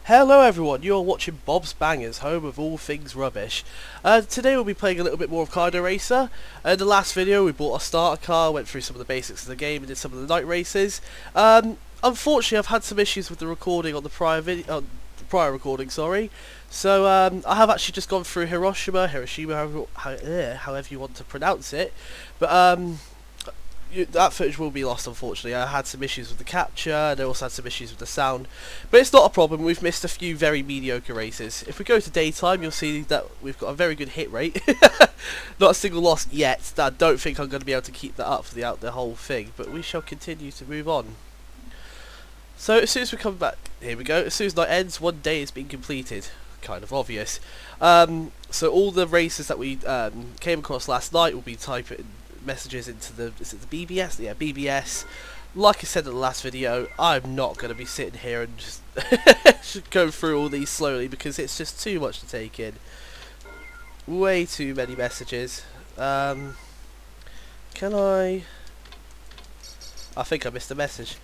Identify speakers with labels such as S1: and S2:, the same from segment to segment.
S1: Hello everyone, you're watching Bob's Bangers, home of all things rubbish. Today we'll be playing a little bit more of Kaido Racer. In the last video we bought a starter car, went through some of the basics of the game and did some of the night races. Unfortunately I've had some issues with the recording on the prior recording, sorry. So I have actually just gone through Hiroshima, however you want to pronounce it. But that footage will be lost, unfortunately. I had some issues with the capture, and I also had some issues with the sound. But it's not a problem, we've missed a few very mediocre races. If we go to daytime, you'll see that we've got a very good hit rate. Not a single loss yet. I don't think I'm going to be able to keep that up for the whole thing, but we shall continue to move on. So as soon as we come back, here we go, as soon as night ends, one day has been completed. Kind of obvious. So all the races that we came across last night will be typing messages into the BBS? Yeah, BBS. Like I said in the last video, I'm not going to be sitting here and just go through all these slowly because it's just too much to take in. Way too many messages. Can I think I missed a message.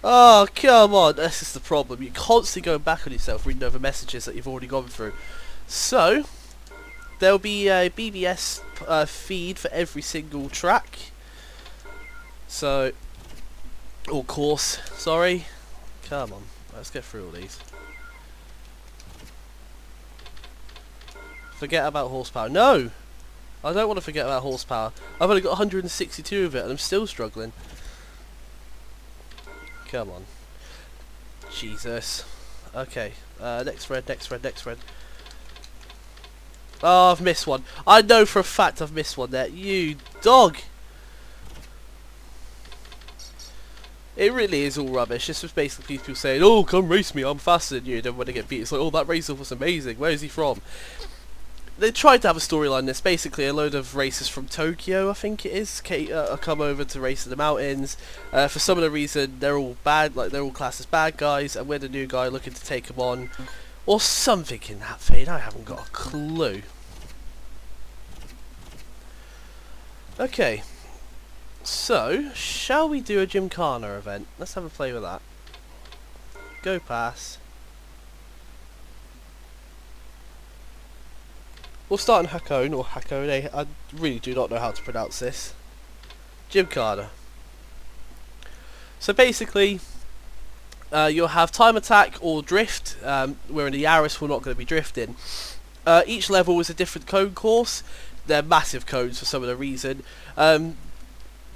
S1: Oh, come on, this is the problem. You're constantly going back on yourself reading over messages that you've already gone through. So there'll be a BBS feed for every single track. So, or course, sorry. Come on, let's get through all these. Forget about horsepower. No! I don't want to forget about horsepower. I've only got 162 of it and I'm still struggling. Come on. Jesus. Okay, next red, next red, next red. Oh, I've missed one. I know for a fact I've missed one there. You dog! It really is all rubbish. This was basically people saying, oh, come race me, I'm faster than you. Then when they get beat, it's like, oh, that racer was amazing. Where is he from? They tried to have a storyline. There's basically a load of racers from Tokyo, I think it is, come over to race in the mountains. For some of the reason, they're all bad, like they're all classed as bad guys, and we're the new guy looking to take them on. Or something in that vein, I haven't got a clue. Okay, so, shall we do a Gymkhana event? Let's have a play with that. Go pass. We'll start in Hakone, or Hakone, I really do not know how to pronounce this. Gymkhana. So basically, you'll have time attack or drift, where in the Yaris we're not going to be drifting. Each level is a different cone course. They're massive cones for some of the reason.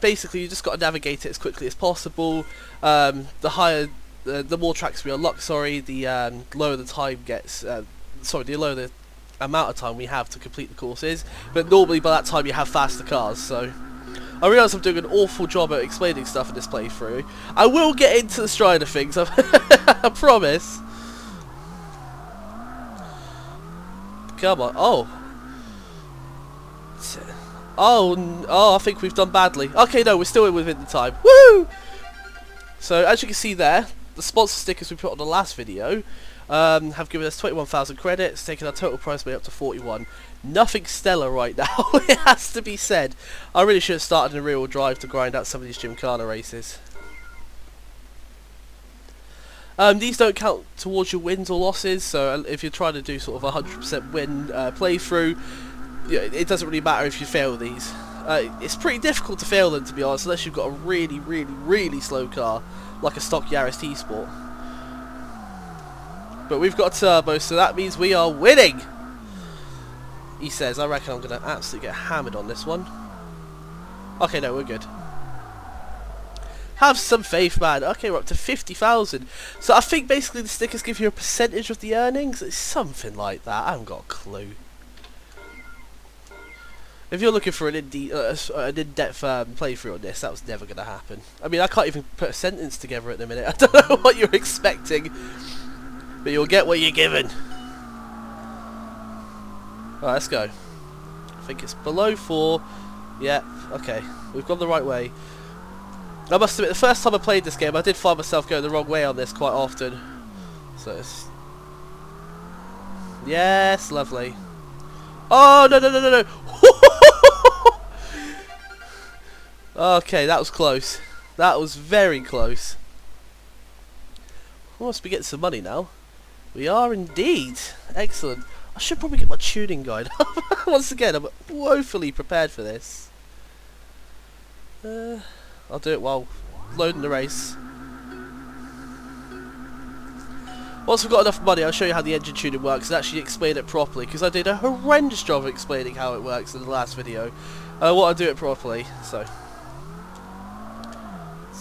S1: Basically, you just got to navigate it as quickly as possible. The more tracks we unlock, the lower the time gets. The lower the amount of time we have to complete the courses. But normally by that time you have faster cars. So I realise I'm doing an awful job at explaining stuff in this playthrough. I will get into the stride of things. I promise. Come on. Oh, I think we've done badly. Okay, no, we're still within the time. Woo! So, as you can see there, the sponsor stickers we put on the last video have given us 21,000 credits, taking our total prize money up to 41. Nothing stellar right now, it has to be said. I really should have started in a real drive to grind out some of these Gymkhana races. These don't count towards your wins or losses, so if you're trying to do sort of a 100% win playthrough, yeah, it doesn't really matter if you fail these. It's pretty difficult to fail them, to be honest, unless you've got a really, really, really slow car, like a stock Yaris T-Sport. But we've got a turbo, so that means we are winning! He says. I reckon I'm going to absolutely get hammered on this one. Okay, no, we're good. Have some faith, man. Okay, we're up to 50,000. So I think basically the stickers give you a percentage of the earnings. It's something like that. I haven't got a clue. If you're looking for an in-depth playthrough on this, that was never going to happen. I mean, I can't even put a sentence together at the minute. I don't know what you're expecting, but you'll get what you're given. Alright, let's go. I think it's below 4. Yeah, okay. We've gone the right way. I must admit, the first time I played this game, I did find myself going the wrong way on this quite often. So it's... Yes, lovely. Oh, no, no, no, no, no! Okay, that was close. That was very close. I must be getting some money now. We are indeed. Excellent. I should probably get my tuning guide up. Once again, I'm woefully prepared for this. I'll do it while loading the race. Once we've got enough money, I'll show you how the engine tuning works and actually explain it properly, because I did a horrendous job of explaining how it works in the last video. I want to do it properly, so.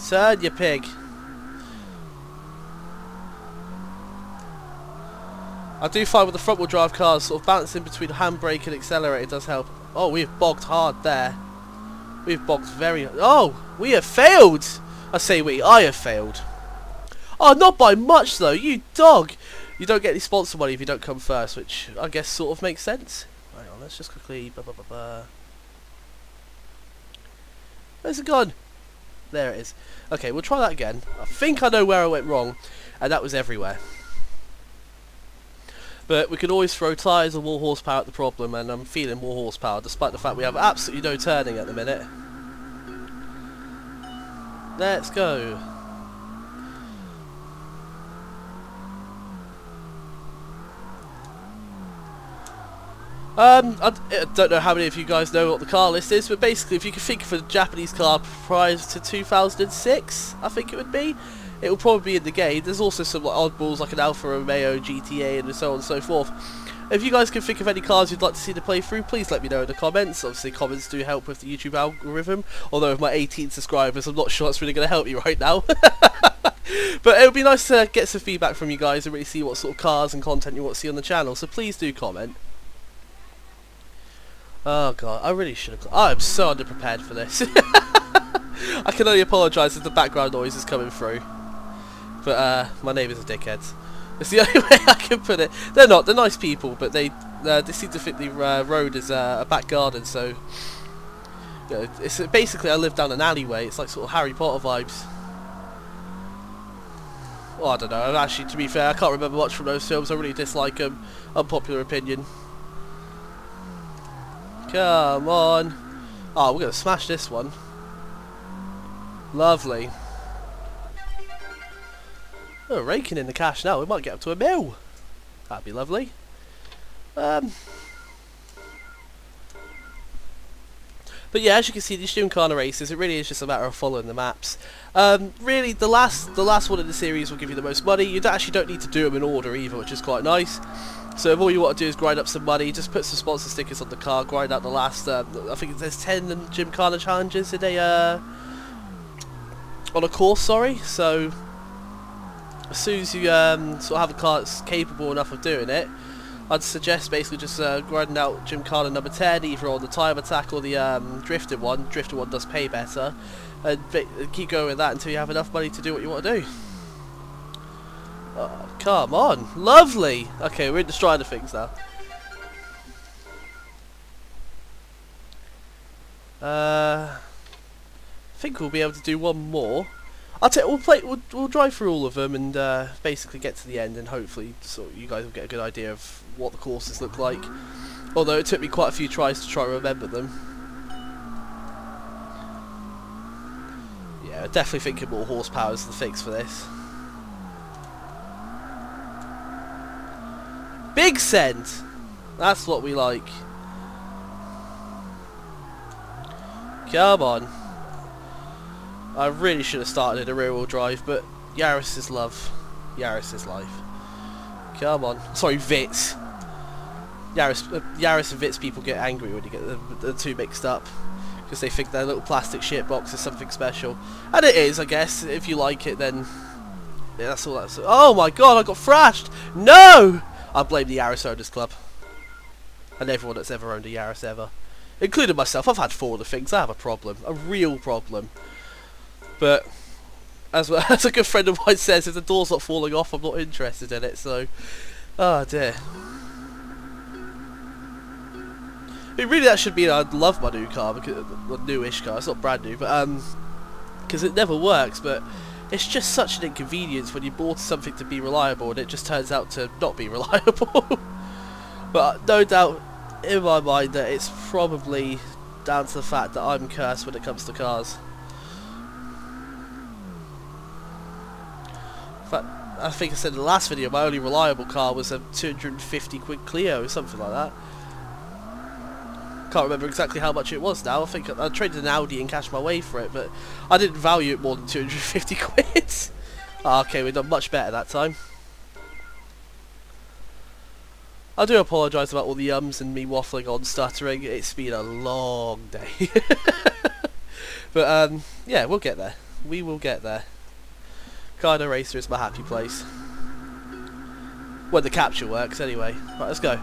S1: Turn, you pig. I do find with the front wheel drive cars, sort of balancing between handbrake and accelerator does help. Oh, we've bogged hard there. We've bogged very... Oh, we have failed! I say I have failed. Oh, not by much though, you dog! You don't get any sponsor money if you don't come first, which I guess sort of makes sense. Hang on, let's just quickly... Where's it gone? There it is. Okay, we'll try that again. I think I know where I went wrong, and that was everywhere. But we can always throw tyres or more horsepower at the problem, and I'm feeling more horsepower, despite the fact we have absolutely no turning at the minute. Let's go. I don't know how many of you guys know what the car list is, but basically if you can think of a Japanese car prior to 2006, I think it would be, it will probably be in the game. There's also some like, oddballs like an Alfa Romeo GTA and so on and so forth. If you guys can think of any cars you'd like to see the playthrough, please let me know in the comments. Obviously comments do help with the YouTube algorithm, although with my 18 subscribers I'm not sure that's really going to help you right now. But it would be nice to get some feedback from you guys and really see what sort of cars and content you want to see on the channel, so please do comment. Oh god, I really should have... I am so underprepared for this. I can only apologise if the background noise is coming through. But my neighbours are dickheads. It's the only way I can put it. They're not, they're nice people, but they seem to think the road is a back garden, so... You know, it's basically I live down an alleyway, it's like sort of Harry Potter vibes. Well, I don't know, actually to be fair, I can't remember much from those films, I really dislike them. Unpopular opinion. Come on. Oh, we're going to smash this one. Lovely. Oh, raking in the cash now. We might get up to $1 mil. That'd be lovely. But yeah, as you can see, these Gymkhana races, it really is just a matter of following the maps. Really, the last one in the series will give you the most money. You actually don't need to do them in order either, which is quite nice. So if all you want to do is grind up some money, just put some sponsor stickers on the car, grind out the last, I think there's 10 Gymkhana challenges in a, on a course, sorry. So as soon as you sort of have a car that's capable enough of doing it, I'd suggest basically just grinding out Gymkhana number 10, either on the time attack or the drifted one. Drifted one does pay better, and keep going with that until you have enough money to do what you want to do. Oh, come on. Lovely. Okay, we're in the stride of things now. I think we'll be able to do one more. We'll drive through all of them and basically get to the end, and hopefully so you guys will get a good idea of what the courses look like. Although it took me quite a few tries to try and remember them. Yeah, definitely thinking more horsepower is the fix for this. Big send! That's what we like. Come on. I really should have started in a rear wheel drive, but Yaris is love. Yaris is life. Come on. Sorry, Vitz. Yaris and Vitz people get angry when you get the two mixed up, because they think their little plastic shit box is something special. And it is, I guess. If you like it, then yeah, that's all that's... Oh my god, I got thrashed! No! I blame the Yaris Owners Club. And everyone that's ever owned a Yaris ever. Including myself. I've had 4 of the things. I have a problem. A real problem. But, as a good friend of mine says, if the door's not falling off, I'm not interested in it, so... Oh dear. I mean, really that should be... I'd love my new car, because... a newish car. It's not brand new, but, because it never works, but... It's just such an inconvenience when you bought something to be reliable and it just turns out to not be reliable. But no doubt in my mind that it's probably down to the fact that I'm cursed when it comes to cars. In fact, I think I said in the last video, my only reliable car was a 250 quid Clio or something like that. Can't remember exactly how much it was now. I think I traded an Audi and cashed my way for it, but I didn't value it more than 250 quid. Okay, we've done much better that time. I do apologise about all the ums and me waffling on, stuttering. It's been a long day. But yeah, we'll get there. We will get there. Kaido Racer is my happy place. When the capture works, anyway. Right, let's go.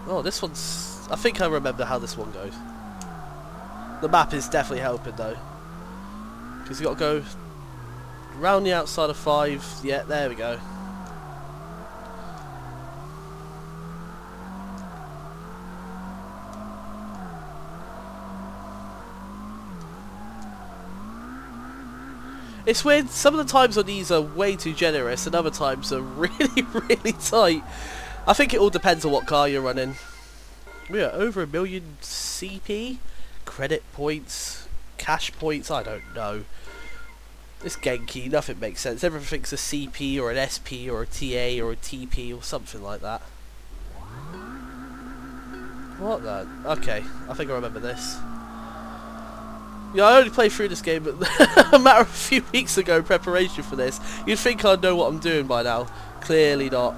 S1: Oh, this one's... I think I remember how this one goes. The map is definitely helping, though. Because you've got to go round the outside of 5. Yeah, there we go. It's weird, some of the times on these are way too generous and other times are really, really tight. I think it all depends on what car you're running. We are over 1 million CP? Credit points? Cash points? I don't know. This Genki, nothing makes sense. Everything's a CP or an SP or a TA or a TP or something like that. What the? Okay, I think I remember this. Yeah, I only played through this game but a matter of a few weeks ago in preparation for this. You'd think I'd know what I'm doing by now. Clearly not.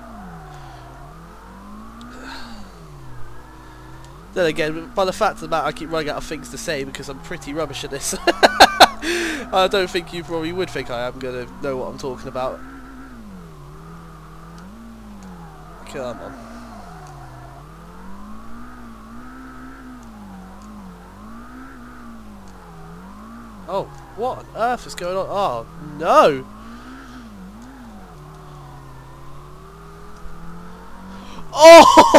S1: Then again, by the fact of the matter, I keep running out of things to say because I'm pretty rubbish at this. I don't think you probably would think I am going to know what I'm talking about. Come on. Oh, what on earth is going on? Oh, no! Oh!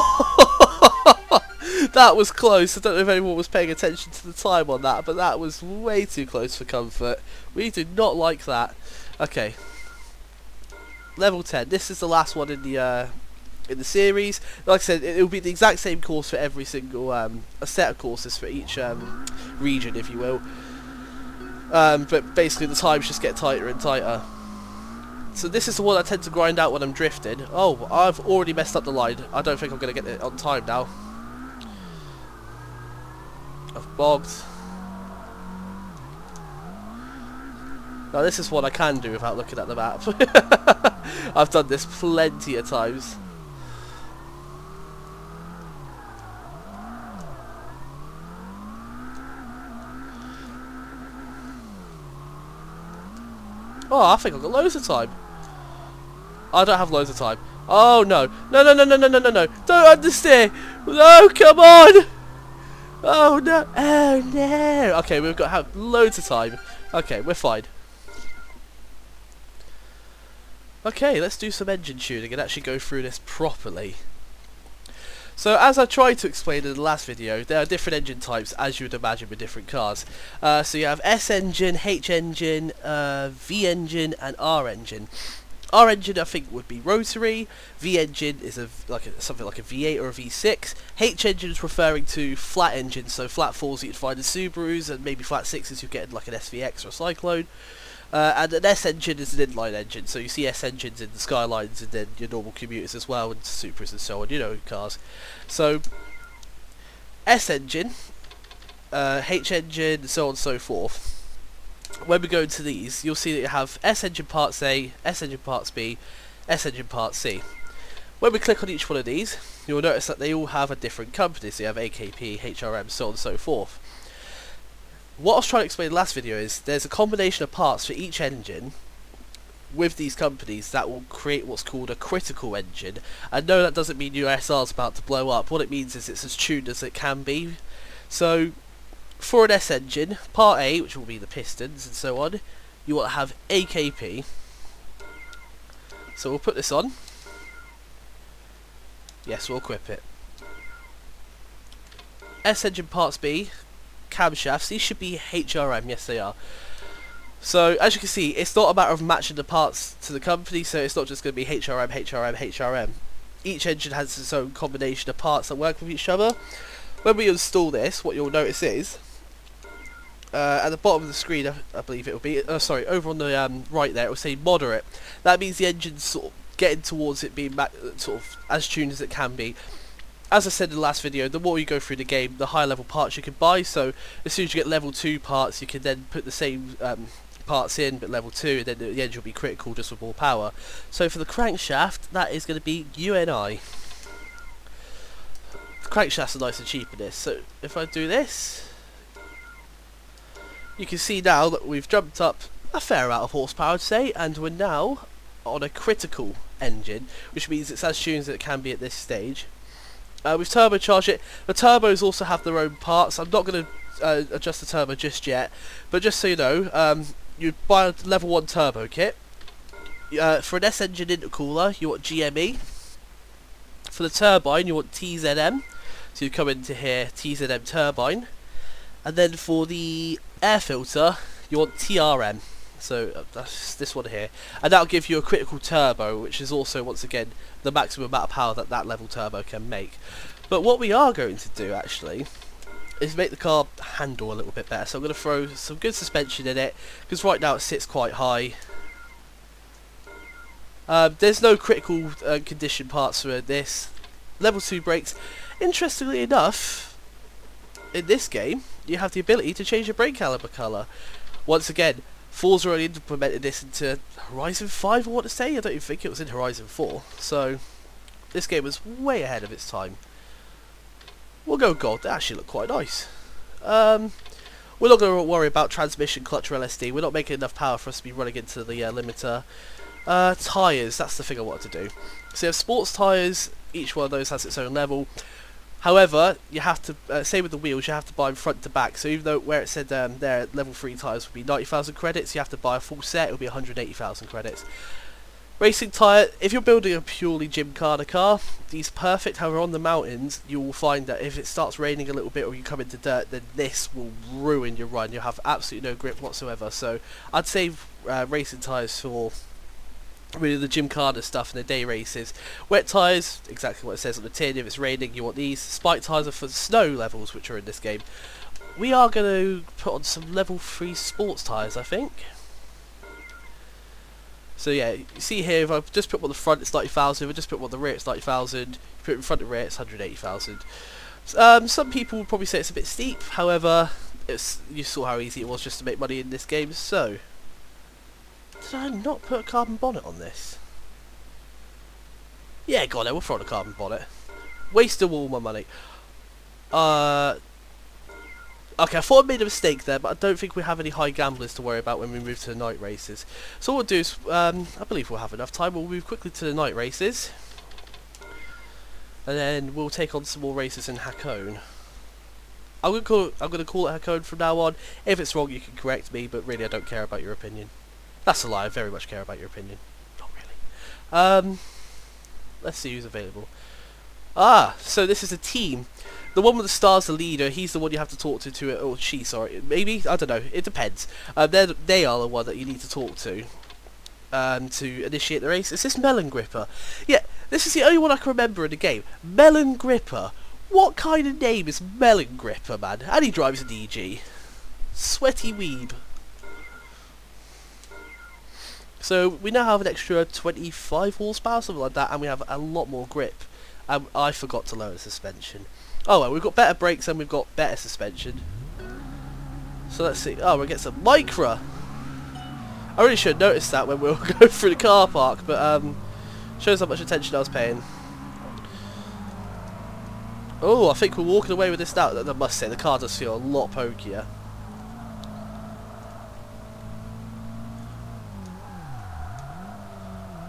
S1: That was close. I don't know if anyone was paying attention to the time on that, but that was way too close for comfort. We do not like that. Okay. Level 10. This is the last one in the series. Like I said, it will be the exact same course for every single a set of courses for each region, if you will. But basically the times just get tighter and tighter. So this is the one I tend to grind out when I'm drifting. Oh, I've already messed up the line. I don't think I'm going to get it on time now. I've bogged. Now this is what I can do without looking at the map. I've done this plenty of times. Oh, I think I've got loads of time. I don't have loads of time. Oh no. No, no, no, no, no, no, no, no. Don't understeer. No, come on. Oh no. Oh no. Okay, we've got to have loads of time. Okay, we're fine. Okay, let's do some engine tuning and actually go through this properly. So as I tried to explain in the last video, there are different engine types as you would imagine with different cars. So you have S engine, H engine, V engine and R engine. R engine I think would be rotary, V engine is something like a V8 or a V6, H engine is referring to flat engines, so flat 4s that you'd find in Subarus and maybe flat 6s you get in like an SVX or a Cyclone. And an S engine is an inline engine, so you see S engines in the Skylines and then your normal commuters as well, and Supras and so on, you know, cars. So, S engine, H engine, so on and so forth. When we go into these, you'll see that you have S engine parts A, S engine parts B, S engine part C. When we click on each one of these, you'll notice that they all have a different company, so you have AKP, HRM, so on and so forth. What I was trying to explain in the last video is there's a combination of parts for each engine with these companies that will create what's called a critical engine. And no, that doesn't mean your SR is about to blow up. What it means is it's as tuned as it can be. So for an S engine, part A, which will be the pistons and so on, you want to have AKP. So we'll put this on. Yes, we'll equip it. S engine parts B, camshafts, these should be HRM, yes they are. So as you can see, it's not a matter of matching the parts to the company, so it's not just going to be HRM, HRM, HRM. Each engine has its own combination of parts that work with each other. When we install this, what you'll notice is at the bottom of the screen, I believe it will be, sorry, over on the right there, it will say moderate. That means the engine's sort of getting towards it being sort of as tuned as it can be. As I said in the last video, the more you go through the game, the higher level parts you can buy, so as soon as you get level 2 parts, you can then put the same parts in, but level 2, and then the engine will be critical just with more power. So for the crankshaft, that is going to be UNI. The crankshafts are nice and cheap in this, so if I do this, you can see now that we've jumped up a fair amount of horsepower, I'd say, and we're now on a critical engine, which means it's as tuned as it can be at this stage. We've turbocharged it. The turbos also have their own parts. I'm not going to adjust the turbo just yet, but just so you know, you buy a level 1 turbo kit. For an S engine intercooler, you want GME. For the turbine, you want TZM. So you come into here, TZM turbine. And then for the air filter, you want TRM. So that's this one here, and that'll give you a critical turbo, which is also once again the maximum amount of power that level turbo can make. But what we are going to do actually is make the car handle a little bit better. So I'm going to throw some good suspension in it, because right now it sits quite high. There's no critical condition parts for this. Level 2 brakes. Interestingly enough, in this game you have the ability to change your brake caliper colour. Once again, Forza already implemented this into Horizon 5, I want to say. I don't even think it was in Horizon 4. So, this game was way ahead of its time. We'll go gold. They actually look quite nice. We're not going to worry about transmission, clutch, or LSD. We're not making enough power for us to be running into the limiter. Tyres, that's the thing I wanted to do. So you have sports tyres. Each one of those has its own level. However, you have to, same with the wheels, you have to buy them front to back. So even though where it said there level 3 tyres would be 90,000 credits, you have to buy a full set, it will be 180,000 credits. Racing tyre, if you're building a purely gymkhana car, these are perfect. However, on the mountains, you will find that if it starts raining a little bit or you come into dirt, then this will ruin your run. You'll have absolutely no grip whatsoever. So I'd save racing tyres for really the gymkhana stuff in the day races. Wet tyres, exactly what it says on the tin. If it's raining, you want these. Spike tyres are for snow levels, which are in this game. We are going to put on some level 3 sports tyres, I think. So yeah, you see here, if I just put one on the front, it's 90,000. If I just put one on the rear, it's 90,000. If you put it in front and rear, it's 180,000. Some people would probably say it's a bit steep. However, you saw how easy it was just to make money in this game. So, did I not put a carbon bonnet on this? Yeah, go on then, we'll throw on a carbon bonnet. Wasted all my money. Okay, I thought I made a mistake there, but I don't think we have any high gamblers to worry about when we move to the night races. So what we'll do is, I believe we'll have enough time, we'll move quickly to the night races. And then we'll take on some more races in Hakone. I'm gonna call it Hakone from now on. If it's wrong, you can correct me, but really I don't care about your opinion. That's a lie, I very much care about your opinion. Not really. Let's see who's available. Ah, so this is a team. The one with the star's the leader. He's the one you have to talk to or she, sorry. Maybe? I don't know. It depends. They are the one that you need to talk to initiate the race. Is this Melon Gripper? Yeah, this is the only one I can remember in the game. Melon Gripper. What kind of name is Melon Gripper, man? And he drives an EG. Sweaty weeb. So we now have an extra 25 horsepower, something like that, and we have a lot more grip. I forgot to lower the suspension. Oh well, we've got better brakes and we've got better suspension. So let's see. Oh, we'll get some Micra. I really should have noticed that when we were going through the car park, but shows how much attention I was paying. Oh, I think we're walking away with this now. I must say, the car does feel a lot pokier.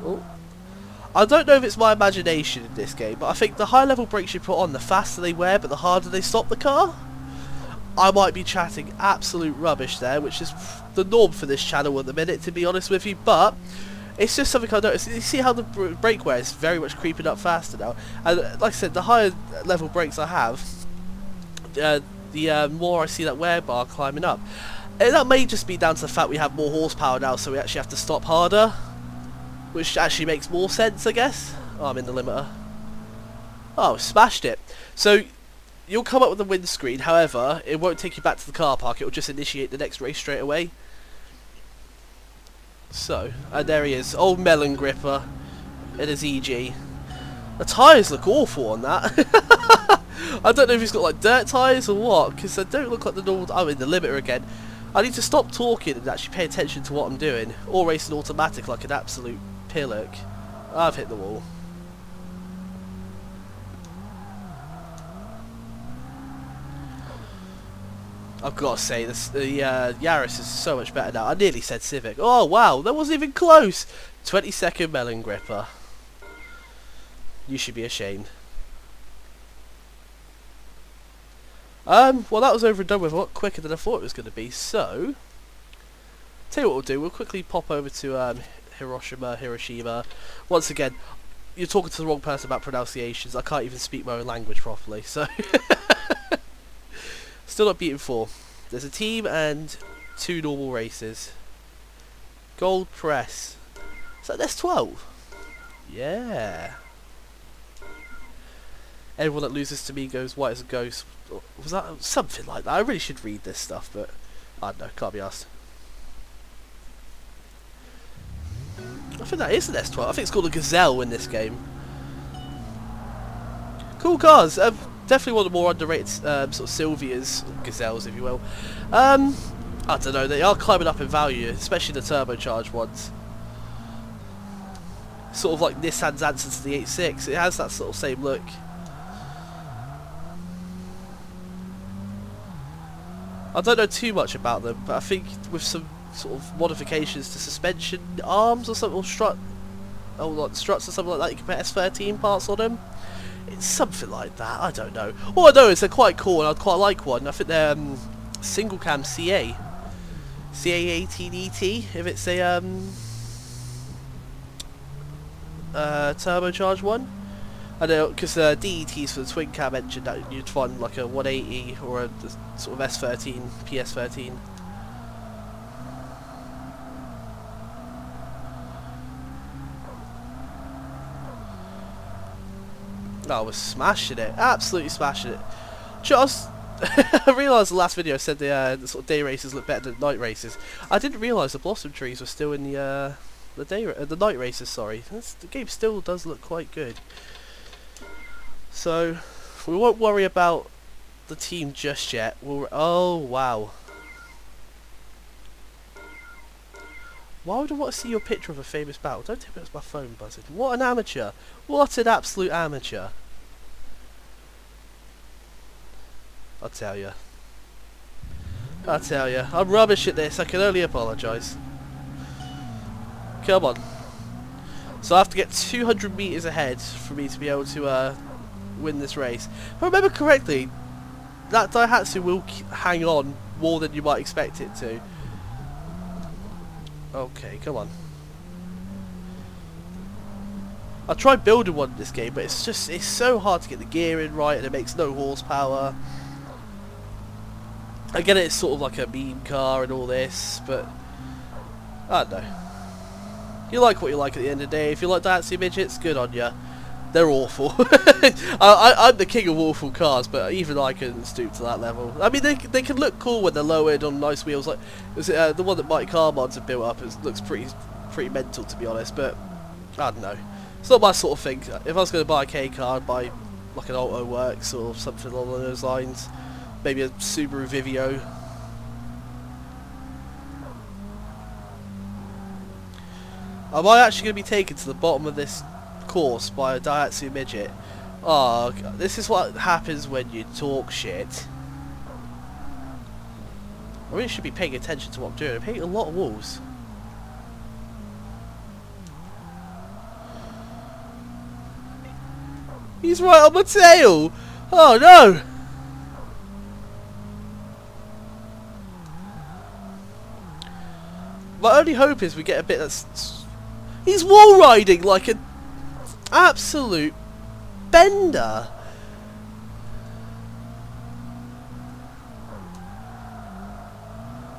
S1: Oh. I don't know if it's my imagination in this game, but I think the high level brakes you put on, the faster they wear, but the harder they stop the car. I might be chatting absolute rubbish there, which is the norm for this channel at the minute, to be honest with you, but it's just something I noticed. You see how the brake wear is very much creeping up faster now, and like I said, the higher level brakes I have, the more I see that wear bar climbing up. And that may just be down to the fact we have more horsepower now, so we actually have to stop harder. Which actually makes more sense, I guess. Oh, I'm in the limiter. Oh, smashed it. So, you'll come up with a win screen. However, it won't take you back to the car park. It will just initiate the next race straight away. So, there he is, old Melon gripper in his EG. The tyres look awful on that. I don't know if he's got like dirt tyres or what, because they don't look like the normal. I'm in the limiter again. I need to stop talking and actually pay attention to what I'm doing, or racing automatic like an absolute pillock. I've hit the wall. I've got to say, the Yaris is so much better now. I nearly said Civic. Oh wow, that wasn't even close. 22nd Melon gripper. You should be ashamed. Well, that was over and done with a lot quicker than I thought it was going to be. So, tell you what we'll do. We'll quickly pop over to Hiroshima. Once again, you're talking to the wrong person about pronunciations. I can't even speak my own language properly. So, still not beaten 4. There's a team and 2 normal races. Gold Press. Is that S12? Yeah. Everyone that loses to me goes white as a ghost. Was that something like that? I really should read this stuff, but I don't know, can't be asked. I think that is an S12. I think it's called a Gazelle in this game. Cool cars. Definitely one of the more underrated sort of Sylvia's, Gazelles, if you will. I don't know, they are climbing up in value, especially the turbocharged ones. Sort of like Nissan's answer to the 8.6. It has that sort of same look. I don't know too much about them, but I think with some sort of modifications to suspension arms or something, or strut, oh, like struts or something like that, you can put S13 parts on them. It's something like that. I don't know. All I know is they're quite cool, and I'd quite like one. I think they're single cam CA 18ET. If it's a turbocharged one. I know, because DET's for the twin cam engine, that you'd find like a 180 or a sort of S13, PS13. I was smashing it, absolutely smashing it. Just, I realised the last video said the sort of day races look better than night races. I didn't realise the blossom trees were still in the night races. Sorry, the game still does look quite good. So we won't worry about the team just yet. Oh wow! Why would I want to see your picture of a famous battle? Don't tell me it's my phone buzzing. What an amateur! What an absolute amateur! I'll tell you. I'm rubbish at this. I can only apologise. Come on. So I have to get 200 metres ahead for me to be able to win this race. If I remember correctly, that Daihatsu will hang on more than you might expect it to. Okay, come on. I tried building one in this game, but it's so hard to get the gearing right, and it makes no horsepower. I get it, it's sort of like a meme car and all this, but I don't know. You like what you like at the end of the day. If you like Daihatsu midgets, good on ya. They're awful. I'm the king of awful cars, but even I couldn't stoop to that level. I mean, they can look cool when they're lowered on nice wheels. Like the one that Mighty Car Mods have built up, it looks pretty mental, to be honest. But I don't know. It's not my sort of thing. If I was going to buy a K car, I'd buy like an Auto Works or something along those lines. Maybe a Subaru Vivio. Am I actually going to be taken to the bottom of this course by a Daihatsu midget? Oh, this is what happens when you talk shit. I really should be paying attention to what I'm doing. I'm hitting a lot of walls. He's right on my tail! Oh no! My only hope is we get a bit that's... He's wall riding like an absolute bender.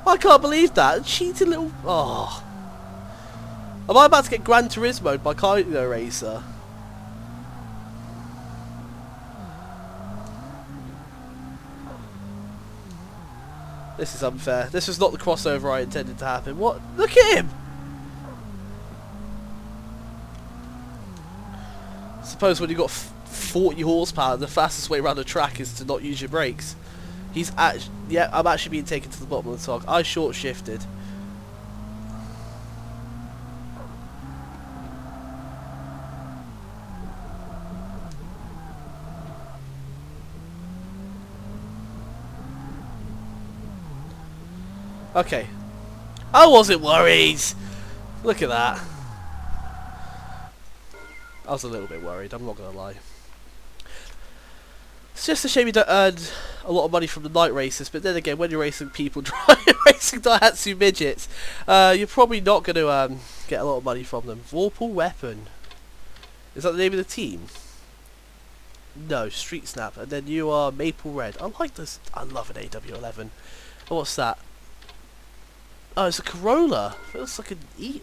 S1: I can't believe that. Cheating little... Oh. Am I about to get Gran Turismo by Kaido Racer? This is unfair. This was not the crossover I intended to happen. What? Look at him! Suppose when you've got 40 horsepower, the fastest way around the track is to not use your brakes. He's actually... Yeah, I'm actually being taken to the bottom of the tog. I short-shifted. Okay. I wasn't worried! Look at that. I was a little bit worried, I'm not going to lie. It's just a shame you don't earn a lot of money from the night races, but then again, when you're racing people racing Daihatsu midgets, you're probably not going to get a lot of money from them. Vorpal Weapon. Is that the name of the team? No, Street Snap. And then you are Maple Red. I like this. I love an AW11. Oh, what's that? Oh, it's a Corolla. Feels like an E.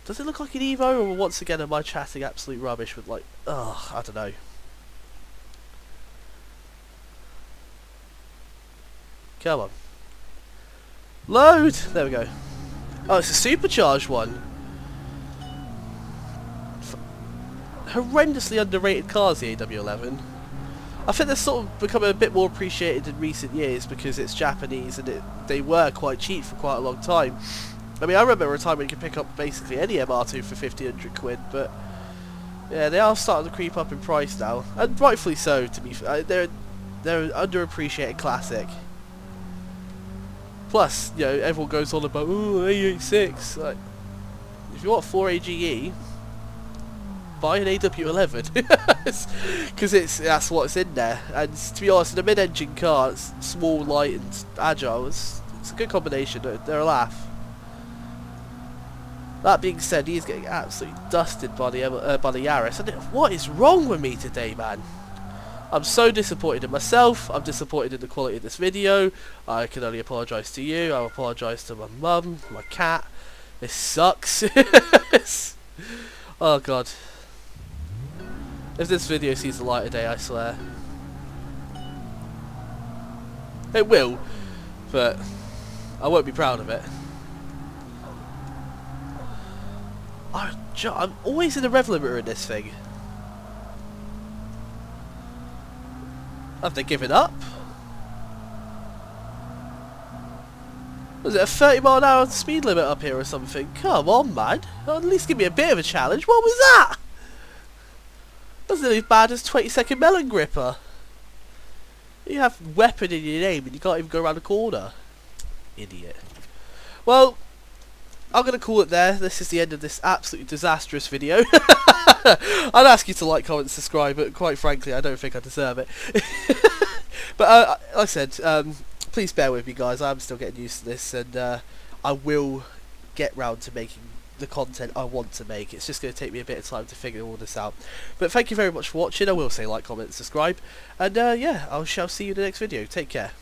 S1: Does it look like an Evo, or once again am I chatting absolute rubbish with like, ugh, I don't know. Come on. Load! There we go. Oh, it's a supercharged one. Horrendously underrated cars, the AW11. I think they're sort of becoming a bit more appreciated in recent years because it's Japanese and they were quite cheap for quite a long time. I mean, I remember a time when you could pick up basically any MR2 for 1,500 quid, but yeah, they are starting to creep up in price now, and rightfully so. To be fair, they're an underappreciated classic. Plus, you know, everyone goes on about A86. Like, if you want 4AGE, buy an AW11 because that's what's in there. And to be honest, in a mid-engine car, it's small, light, and agile. It's a good combination. They're a laugh. That being said, he's getting absolutely dusted by the Yaris. And what is wrong with me today, man? I'm so disappointed in myself. I'm disappointed in the quality of this video. I can only apologise to you. I apologise to my mum, my cat. This sucks. Oh god. If this video sees the light of day, I swear. It will, but I won't be proud of it. I'm always in the rev limiter in this thing. Have they given up? Was it a 30-mile-an-hour speed limit up here or something? Come on, man. At least give me a bit of a challenge. What was that? That's nearly as bad as 20-second Melon gripper. You have weapon in your name and you can't even go around the corner. Idiot. Well, I'm going to call it there. This is the end of this absolutely disastrous video. I'd ask you to like, comment, subscribe, but quite frankly, I don't think I deserve it. But like I said, please bear with me, guys. I'm still getting used to this, and I will get round to making the content I want to make. It's just going to take me a bit of time to figure all this out. But thank you very much for watching. I will say like, comment, subscribe, and yeah, I shall see you in the next video. Take care.